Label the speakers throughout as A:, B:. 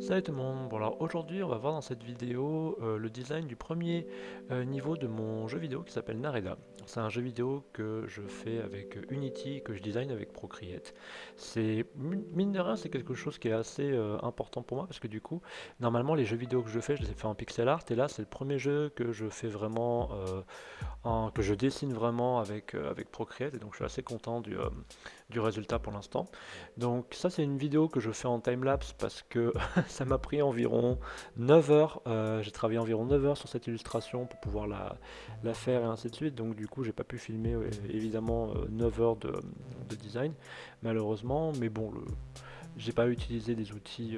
A: Salut tout le monde, bon alors aujourd'hui on va voir dans cette vidéo le design du premier niveau de mon jeu vidéo qui s'appelle Nareda. C'est un jeu vidéo que je fais avec Unity, que je design avec Procreate. C'est, mine de rien, c'est quelque chose qui est assez important pour moi parce que du coup, normalement les jeux vidéo que je fais, je les ai fait en pixel art et là c'est le premier jeu que je fais vraiment, que je dessine vraiment avec Procreate et donc je suis assez content du résultat pour l'instant. Donc ça c'est une vidéo que je fais en timelapse parce que ça m'a pris environ 9 heures. J'ai travaillé environ 9 heures sur cette illustration pour pouvoir la faire et ainsi de suite. Donc du coup, j'ai pas pu filmer évidemment 9 heures de design, malheureusement. Mais bon, j'ai pas utilisé des outils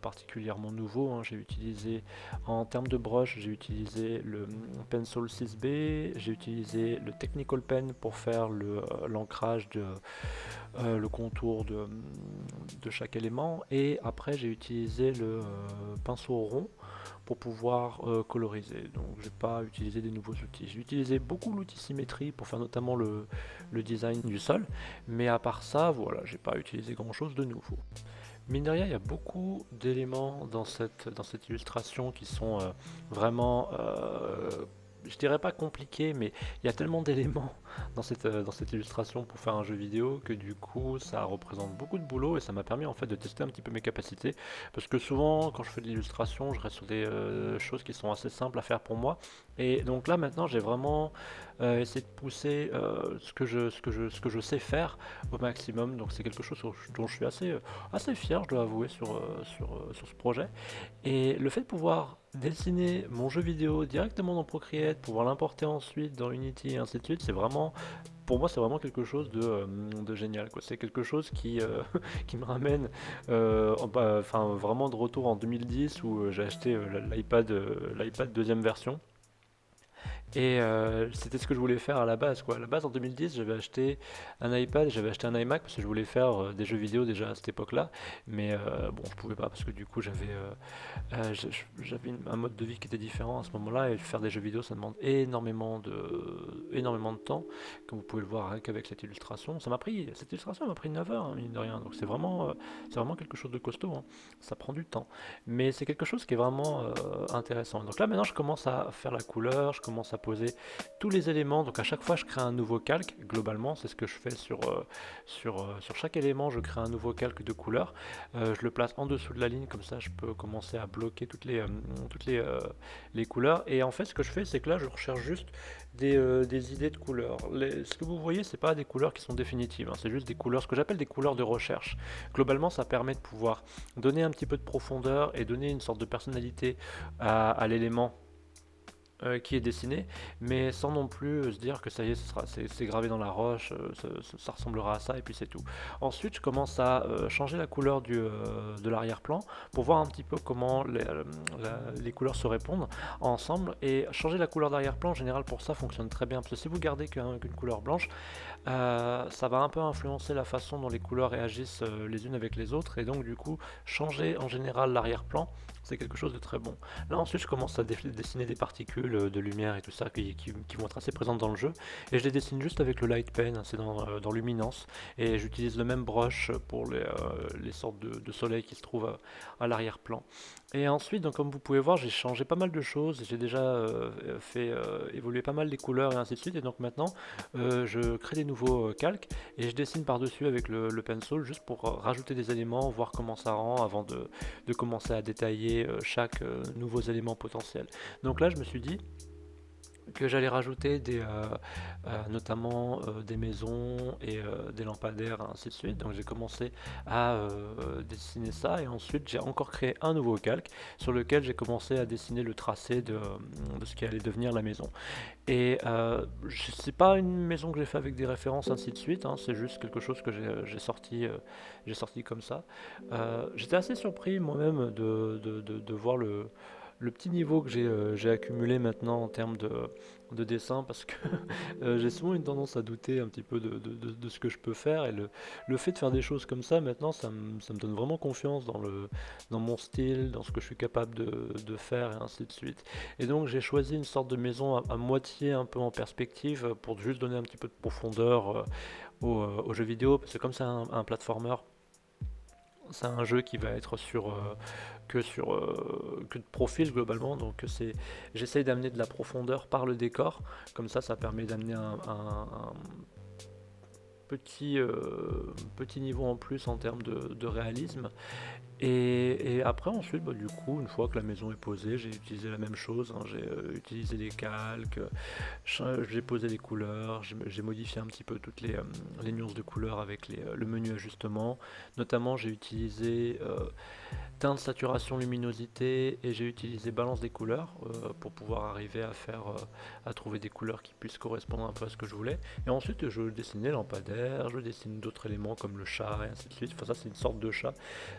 A: particulièrement nouveaux, hein. J'ai utilisé, en termes de brush, j'ai utilisé le Pencil 6B, j'ai utilisé le Technical Pen pour faire l'ancrage le contour de chaque élément, et après j'ai utilisé le pinceau rond pour pouvoir coloriser. Donc j'ai pas utilisé des nouveaux outils. J'ai utilisé beaucoup l'outil symétrie pour faire notamment le design du sol, mais à part ça, voilà, j'ai pas utilisé grand chose de nouveau. Mine de rien, il y a beaucoup d'éléments dans cette illustration qui sont vraiment, je dirais pas compliqués, mais il y a tellement d'éléments dans cette illustration pour faire un jeu vidéo que du coup ça représente beaucoup de boulot et ça m'a permis en fait de tester un petit peu mes capacités. Parce que souvent quand je fais de l'illustration, je reste sur des choses qui sont assez simples à faire pour moi. Et donc là maintenant j'ai vraiment essayé de pousser ce que je sais faire au maximum. Donc c'est quelque chose dont je suis assez fier, je dois avouer, sur ce projet. Et le fait de pouvoir dessiner mon jeu vidéo directement dans Procreate, pouvoir l'importer ensuite dans Unity et ainsi de suite, c'est vraiment, pour moi, c'est vraiment quelque chose de génial, quoi. C'est quelque chose qui me ramène enfin, vraiment de retour en 2010 où j'ai acheté l'iPad deuxième version. Et c'était ce que je voulais faire à la base, quoi. À la base, en 2010, j'avais acheté un iPad, j'avais acheté un iMac parce que je voulais faire des jeux vidéo déjà à cette époque-là. Mais bon, je pouvais pas parce que du coup, j'avais un mode de vie qui était différent à ce moment-là. Et faire des jeux vidéo, ça demande énormément de temps, comme vous pouvez le voir avec cette illustration. Cette illustration m'a pris 9 heures, hein, mine de rien. Donc c'est vraiment quelque chose de costaud, hein. Ça prend du temps. Mais c'est quelque chose qui est vraiment intéressant. Donc là, maintenant, je commence à faire la couleur, je commence à poser tous les éléments. Donc à chaque fois, je crée un nouveau calque. Globalement, c'est ce que je fais sur chaque élément. Je crée un nouveau calque de couleur. Je le place en dessous de la ligne, comme ça, je peux commencer à bloquer toutes les couleurs. Et en fait, ce que je fais, c'est que là, je recherche juste des idées de couleurs. Ce que vous voyez, c'est pas des couleurs qui sont définitives, hein, c'est juste des couleurs, ce que j'appelle des couleurs de recherche. Globalement, ça permet de pouvoir donner un petit peu de profondeur et donner une sorte de personnalité à l'élément qui est dessiné, mais sans non plus se dire que ça y est, c'est gravé dans la roche, ça ressemblera à ça et puis c'est tout. Ensuite, je commence à changer la couleur de l'arrière-plan pour voir un petit peu comment les couleurs se répondent ensemble, et changer la couleur d'arrière-plan en général pour ça fonctionne très bien parce que si vous gardez qu'une couleur blanche, ça va un peu influencer la façon dont les couleurs réagissent les unes avec les autres, et donc du coup changer en général l'arrière-plan, c'est quelque chose de très bon. Là ensuite je commence à dessiner des particules de lumière et tout ça qui vont être assez présentes dans le jeu, et je les dessine juste avec le light pen, hein, c'est dans Luminance, et j'utilise le même brush pour les sortes de soleil qui se trouvent à l'arrière-plan. Et ensuite, donc, comme vous pouvez voir, j'ai changé pas mal de choses, j'ai déjà fait évoluer pas mal les couleurs et ainsi de suite, et donc maintenant je crée des nouveaux calques et je dessine par-dessus avec le pencil juste pour rajouter des éléments, voir comment ça rend avant de commencer à détailler chaque nouveau élément potentiel. Donc là, je me suis dit que j'allais rajouter notamment des maisons et des lampadaires, ainsi de suite. Donc j'ai commencé à dessiner ça, et ensuite j'ai encore créé un nouveau calque sur lequel j'ai commencé à dessiner le tracé de ce qui allait devenir la maison. Et c'est pas une maison que j'ai fait avec des références ainsi de suite, hein, c'est juste quelque chose que j'ai sorti comme ça. J'étais assez surpris moi-même de voir le petit niveau que j'ai accumulé maintenant en termes de dessin, parce que j'ai souvent une tendance à douter un petit peu de ce que je peux faire, et le fait de faire des choses comme ça maintenant, ça me donne vraiment confiance dans mon style, dans ce que je suis capable de faire et ainsi de suite. Et donc j'ai choisi une sorte de maison à moitié un peu en perspective pour juste donner un petit peu de profondeur au jeu vidéo, parce que comme c'est un platformer, c'est un jeu qui va être que de profil globalement. Donc j'essaye d'amener de la profondeur par le décor, comme ça permet d'amener un petit niveau en plus en termes de réalisme. Et après, ensuite, bah, du coup, une fois que la maison est posée, j'ai utilisé la même chose, hein. J'ai utilisé des calques, j'ai posé les couleurs, j'ai modifié un petit peu toutes les nuances de couleurs avec le menu ajustement. Notamment, j'ai utilisé teinte, saturation, luminosité, et j'ai utilisé balance des couleurs pour pouvoir arriver à trouver des couleurs qui puissent correspondre un peu à ce que je voulais. Et ensuite, je dessinais lampadaire, je dessine d'autres éléments comme le chat et ainsi de suite. Enfin, ça, c'est une sorte de chat.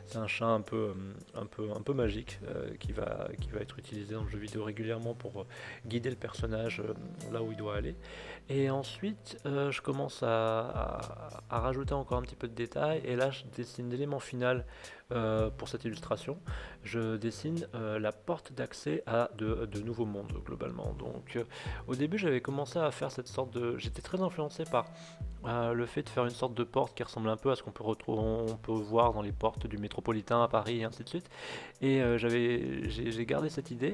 A: C'est un chat un peu magique qui va être utilisé dans le jeu vidéo régulièrement pour guider le personnage là où il doit aller. Et ensuite, je commence à rajouter encore un petit peu de détails. Et là, je dessine l'élément final pour cette illustration. Je dessine la porte d'accès à de nouveaux mondes globalement. Donc, au début, j'avais commencé à faire cette sorte de. J'étais très influencé par le fait de faire une sorte de porte qui ressemble un peu à ce qu'on peut retrouver, on peut voir dans les portes du métropolitain à Paris et ainsi de suite. Et j'ai gardé cette idée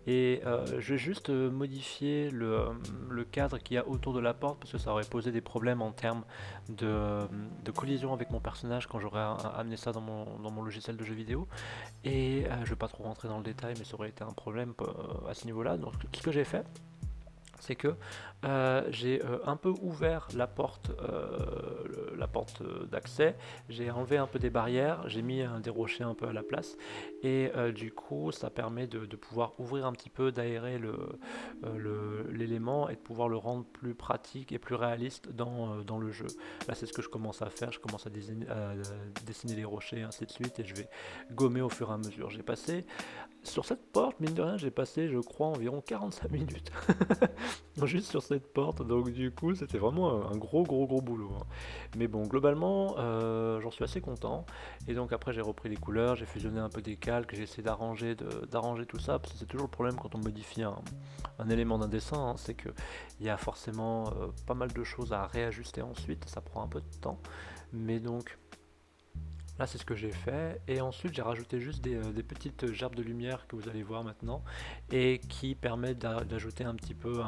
A: et je vais juste modifier le cadre qu'il y a autour de la porte parce que ça aurait posé des problèmes en termes de collision avec mon personnage quand j'aurais amené ça dans mon logiciel de jeu vidéo. Et je vais pas trop rentrer dans le détail, mais ça aurait été un problème à ce niveau-là. Donc ce que j'ai fait, c'est que j'ai un peu ouvert la porte d'accès, j'ai enlevé un peu des barrières, j'ai mis des rochers un peu à la place, et du coup ça permet de pouvoir ouvrir un petit peu, d'aérer l'élément et de pouvoir le rendre plus pratique et plus réaliste dans le jeu. Là c'est ce que je commence à faire, je commence à dessiner les rochers et ainsi de suite, et je vais gommer au fur et à mesure. J'ai passé sur cette porte, mine de rien, j'ai passé, je crois, environ 45 minutes juste sur cette porte. Donc du coup, c'était vraiment un gros, gros, gros boulot, hein. Mais bon, globalement, j'en suis assez content. Et donc après, j'ai repris les couleurs, j'ai fusionné un peu des calques, j'ai essayé d'arranger tout ça, parce que c'est toujours le problème quand on modifie un élément d'un dessin, hein, c'est que il y a forcément pas mal de choses à réajuster ensuite, ça prend un peu de temps. Mais donc là, c'est ce que j'ai fait. Et ensuite, j'ai rajouté juste des petites gerbes de lumière que vous allez voir maintenant et qui permettent d'ajouter un petit peu,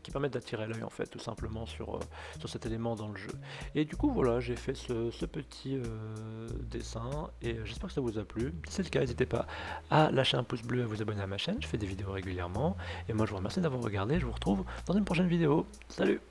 A: qui permettent d'attirer l'œil en fait, tout simplement sur cet élément dans le jeu. Et du coup, voilà, j'ai fait ce petit dessin et j'espère que ça vous a plu. Si c'est le cas, n'hésitez pas à lâcher un pouce bleu et à vous abonner à ma chaîne. Je fais des vidéos régulièrement. Et moi, je vous remercie d'avoir regardé. Je vous retrouve dans une prochaine vidéo. Salut!